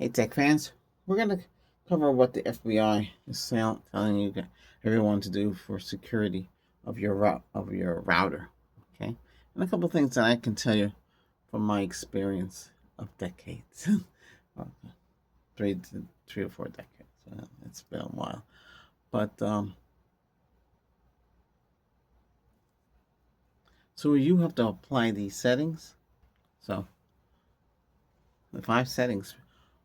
Hey, tech fans, we're going to cover what the FBI is telling you everyone to do for security of your router. Okay, and a couple things that I can tell you from my experience of decades, well, three or four decades. It's been a while, but so you have to apply these settings. So the 5 settings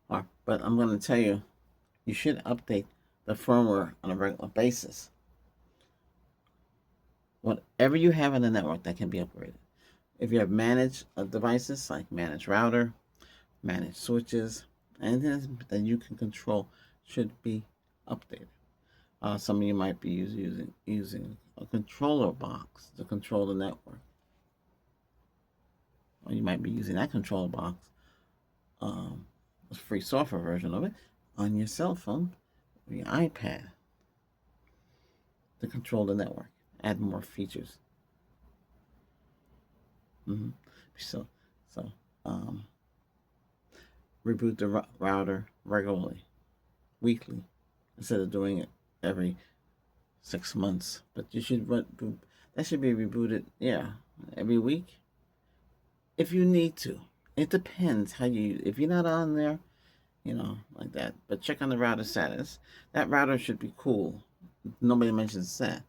are, but I'm going to tell you, you should update the firmware on a regular basis. Whatever you have in the network that can be upgraded. If you have managed devices like managed router, managed switches, anything that you can control should be updated. Some of you might be using a controller box to control the network, or you might be using that controller box, a free software version of it, on your cell phone or your iPad to control the network, add more features. Mm-hmm. So, so reboot the router regularly, weekly, instead of doing it every 6 months. But you should that should be rebooted, yeah, every week if you need to. It depends how you. If you're not on there, like that. But check on the router status. That router should be cool. Nobody mentions that.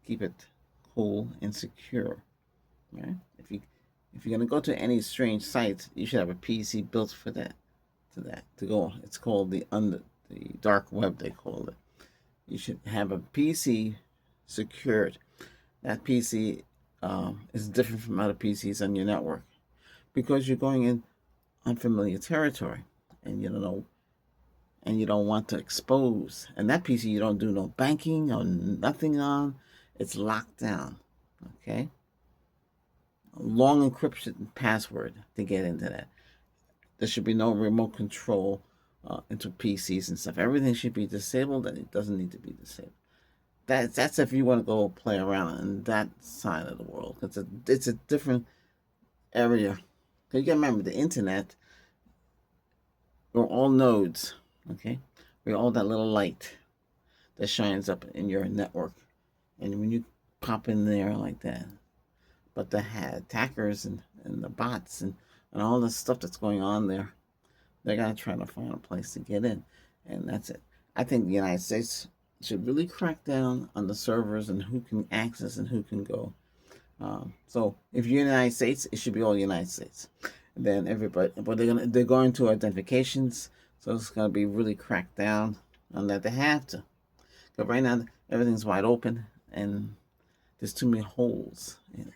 Keep it cool and secure. Right? If you're gonna go to any strange sites, you should have a PC built for that. To go. It's called the dark web. They call it. You should have a PC secured. That PC is different from other PCs on your network because you're going in unfamiliar territory, and you don't know, and you don't want to expose. And that PC you don't do no banking or nothing on. It's locked down. Okay. A long encryption password to get into that. There should be no remote control into PCs and stuff. Everything should be disabled, and it doesn't need to be disabled. That's if you want to go play around on that side of the world. It's a different area. Cause you gotta remember the internet. We're all nodes, okay? We're all that little light that shines up in your network, and when you pop in there like that, but the attackers and the bots and all the stuff that's going on there, they're gonna try to find a place to get in, and that's it. I think the United States should really crack down on the servers and who can access and who can go. So if you're in the United States, it should be all United States. And then everybody, but they're going to identifications, so it's gonna be really cracked down on that. They have to, but right now everything's wide open and there's too many holes in it.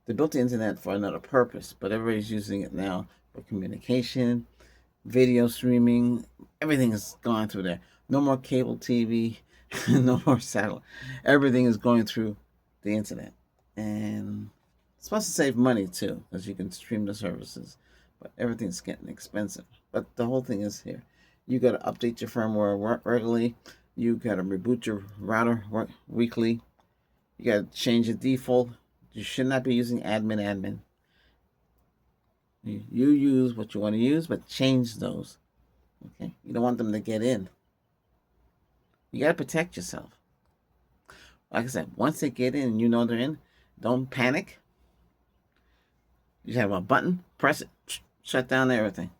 They built the internet for another purpose, but everybody's using it now for communication, video streaming. Everything is going through there. No more cable TV, no more satellite. Everything is going through the internet, and it's supposed to save money too, because you can stream the services. But everything's getting expensive. But the whole thing is here. You got to update your firmware regularly. You got to reboot your router weekly. You got to change the default. You should not be using admin. You use what you want to use, but change those. Okay? You don't want them to get in. You got to protect yourself. Like I said, once they get in, you know they're in, don't panic. You have a button, press it, shut down everything.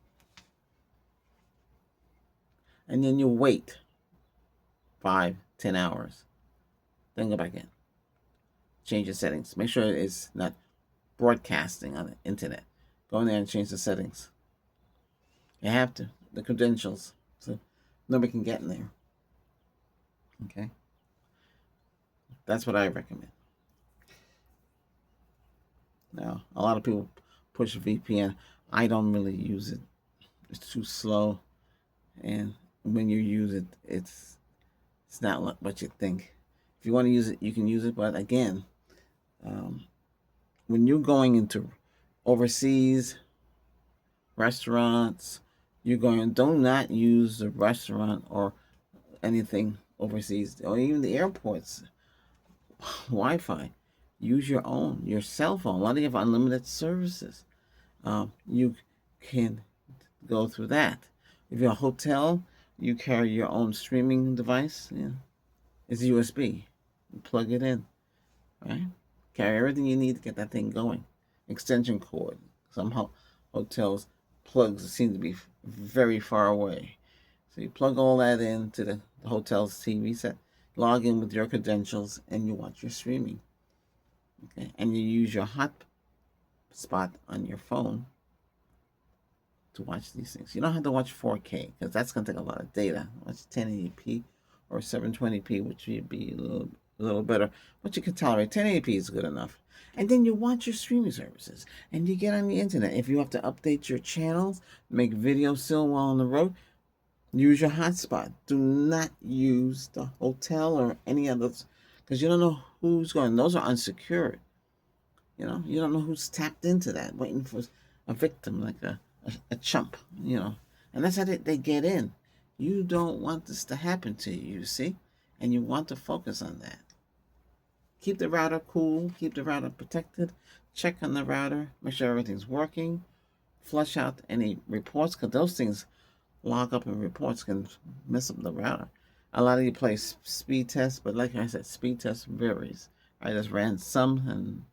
And then you wait 5, 10 hours. Then go back in. Change your settings. Make sure it's not broadcasting on the internet. Go in there and change the settings. You have to. The credentials. So nobody can get in there. Okay? That's what I recommend. Now, a lot of people push VPN. I don't really use it. It's too slow. And when you use it, it's not what you think. If you want to use it, you can use it. But again, when you're going into overseas restaurants, do not use the restaurant or anything overseas, or even the airports Wi-Fi. Use your cell phone. A lot of you have unlimited services. You can go through that. If you're a hotel, you carry your own streaming device. Yeah, it's USB. You plug it in, right? Carry everything you need to get that thing going. Extension cord. Some hotels plugs seem to be very far away. So you plug all that into the hotel's TV set, log in with your credentials, and you watch your streaming. Okay, and you use your hotspot on your phone to watch these things. You don't have to watch 4K because that's going to take a lot of data. Watch 1080p or 720p, which would be a little better, but you can tolerate 1080p is good enough. And then you watch your streaming services and you get on the internet. If you have to update your channels, make videos still while on the road, use your hotspot. Do not use the hotel or any others because you don't know who's going. Those are unsecured. You don't know who's tapped into that, waiting for a victim like a chump, And that's how they get in. You don't want this to happen to you, see? And you want to focus on that. Keep the router cool, keep the router protected, check on the router, make sure everything's working, flush out any reports, because those things log up in reports can mess up the router. A lot of you play speed tests, but like I said, speed test varies. I just ran some and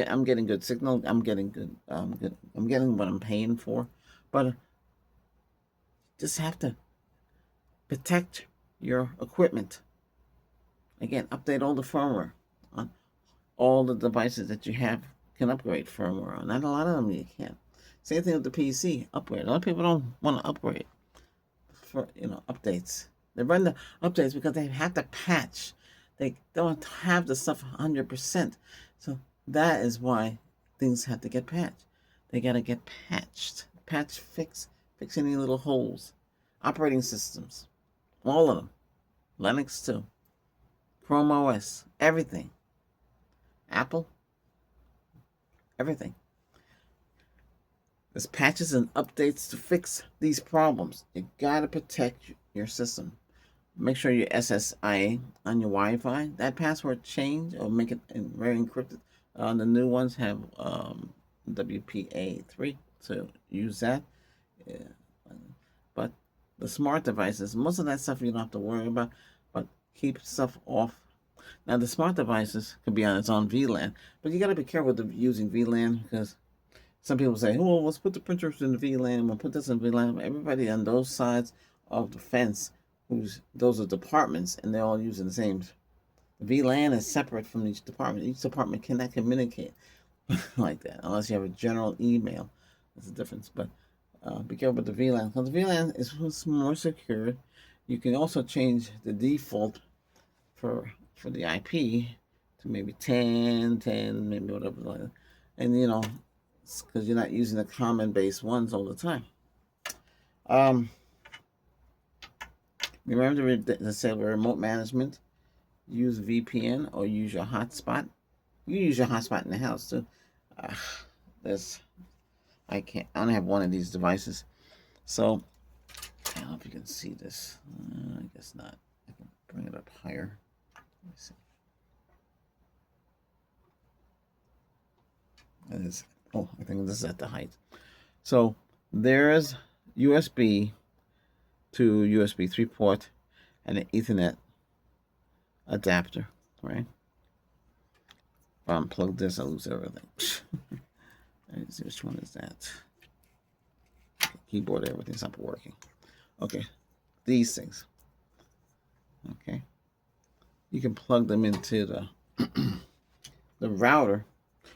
I'm getting good signal. I'm getting good. I'm getting what I'm paying for, but just have to protect your equipment. Again, update all the firmware on all the devices that you have. Can upgrade firmware on. Not a lot of them you can't. Same thing with the PC. Upgrade. A lot of people don't want to upgrade for updates. They run the updates because they have to patch. They don't have the stuff 100%. So that is why things have to get patched. They got to get patched. Fix any little holes. Operating systems. All of them. Linux too. Chrome OS. Everything. Apple. Everything. There's patches and updates to fix these problems. You got to protect your system. Make sure your SSIA on your Wi-Fi, that password change or make it very encrypted. The new ones have WPA3, so use that. Yeah. But the smart devices, most of that stuff you don't have to worry about, but keep stuff off. Now the smart devices could be on its own VLAN, but you got to be careful with using VLAN because some people say, "Oh, let's put the printers in the VLAN. We'll put this in VLAN." Everybody on those sides of the fence, those are departments, and they're all using the same. The VLAN is separate from each department. Each department cannot communicate like that unless you have a general email. That's the difference. But be careful with the VLAN because the VLAN is more secure. You can also change the default for the IP to maybe 10, maybe whatever like that. And because you're not using the common base ones all the time. Remember to say remote management. Use VPN or use your hotspot. You use your hotspot in the house too. I only have one of these devices, so I don't know if you can see this. I guess not. I can bring it up higher. Let me see. I think this is at the height. So there's USB to USB 3 port and an Ethernet adapter, right? If I unplug this, I lose everything. Let's see which one is that. Keyboard, everything's not working. Okay, these things. Okay, you can plug them into the the router.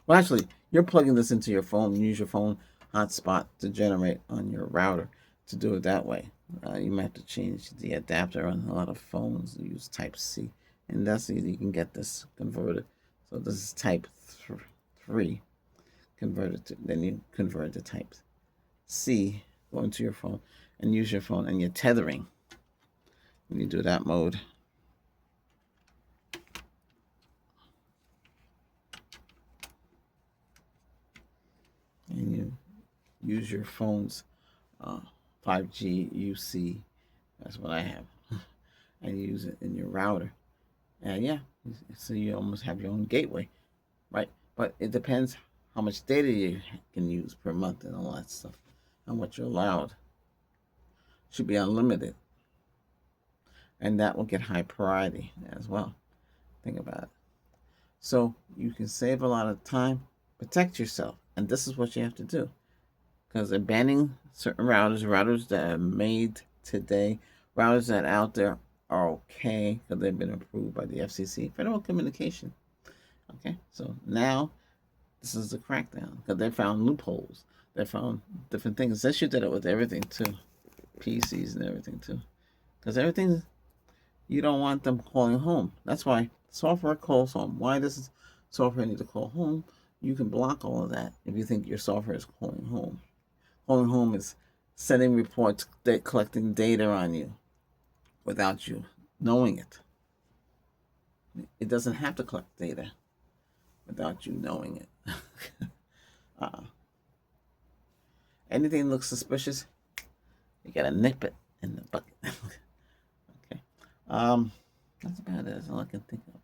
Well, actually, you're plugging this into your phone. Use your phone hotspot to generate on your router to do it that way. You might have to change the adapter on a lot of phones. Use Type C, and that's easy. You can get this converted. So this is Type 3 converted to. Then you convert to Type C. Go into your phone and use your phone, and you're tethering when you do that mode. And you use your phone's 5G UC. That's what I have. And you use it in your router. And yeah, so you almost have your own gateway, right? But it depends how much data you can use per month and all that stuff, and what you're allowed. should be unlimited, and that will get high priority as well. Think about it. So you can save a lot of time, protect yourself, and this is what you have to do. Because they're banning certain routers that are made today, routers that are out there are okay because they've been approved by the FCC, Federal Communication. Okay, so now this is the crackdown because they found loopholes. They found different things. They should do it with everything too, PCs and everything too, because everything you don't want them calling home. That's why software calls home. Why does software need to call home? You can block all of that if you think your software is calling home. Calling home is sending reports, collecting data on you without you knowing it. It doesn't have to collect data without you knowing it. uh, Anything looks suspicious, you gotta nip it in the bucket. Okay. That's about it. That's all I can think of.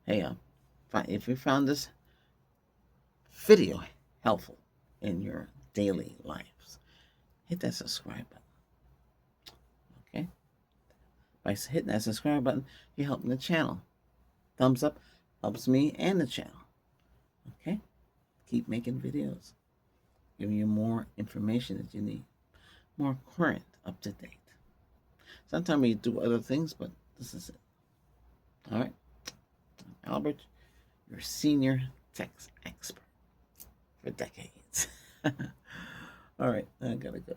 Hey, if you found this video helpful in your daily lives, hit that subscribe button. Okay? By hitting that subscribe button, you're helping the channel. Thumbs up helps me and the channel. Okay? Keep making videos, giving you more information that you need, more current, up to date. Sometimes we do other things, but this is it. All right? Albert, your senior tech expert for decades. All right, I gotta go.